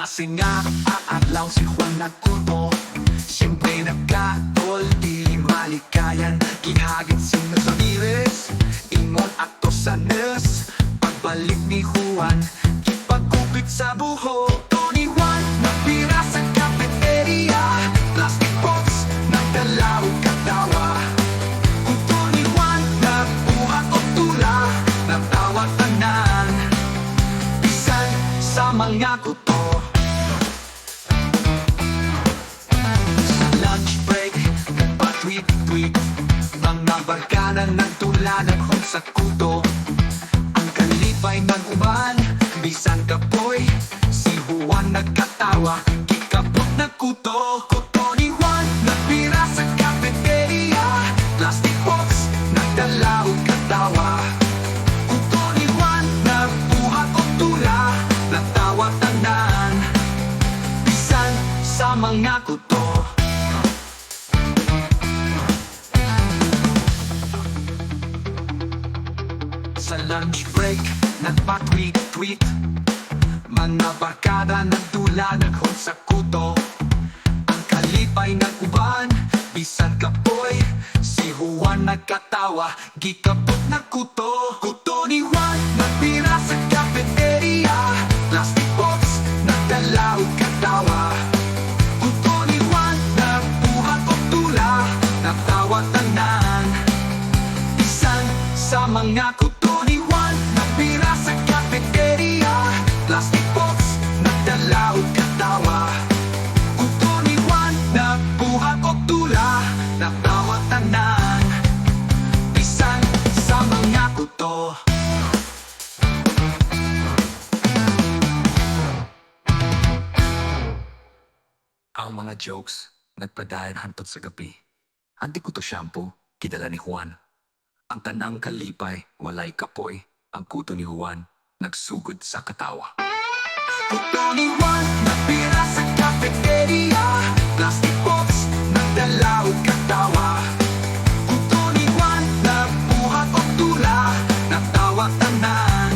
Kasi nga aadlaw si Juan nagkuto. Siyempre nagkatol, di malikayan. Gihagit si Ramirez, ingon ato sa nurse. Pagbalik ni Juan, kipagkupit sa buhok. Ni Juan, napira sa cafeteria. Plastic box, nagdalaw katawa. Kuto ni Juan, nagbuhat o tula. Nagtawa tanan, bisan sa mga kuto. Sa lunch break, nagpa-tweet-tweet. Mga barkada nagtula, naghon sa kuto. Ang kalipay nag-uban, bisan kapoy. Si Juan nagkatawa, kikapot na kuto. Kuto ni Juan, nagpira sa cafeteria. Plastic box, nagdalaw katawa. Kuto ni Juan, nagbuhat o tula. Nagtawa tanan, bisan sa mga kuto. Sa lunch break, nagpa-tweet-tweet. Mga barkada nagtula, naghon sa kuto. Ang kalipay nag-uban, bisan kapoy. Si Juan nagkatawa, gikapot na kuto. Kuto ni Juan, nagpira sa cafeteria. Plastic box, nagdalaw katawa. Kuto ni Juan, nagbuhat o tula. Nagtawa tanan, bisan sa mga kuto ni Juan. Nagpira sa cafeteria. Plastic box, nagdalaw katawa. Kuto ni Juan, nagbuhat o tula. Nagtawa tanan, bisan sa mga kuto. Ang mga jokes, nagpadayon hantod sa gabi. Anti kuto shampoo, kidala ni Juan. Ang tanang kalipay, walay kapoy. Ang kuto ni Juan, nagsugod sa katawa. Kuto ni Juan, napira sa cafeteria. Plastic box, nagdalaw katawa. Kuto ni Juan, nagbuhat o tula. Nagtawa tanan,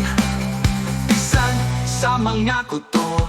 bisan sa mga kuto.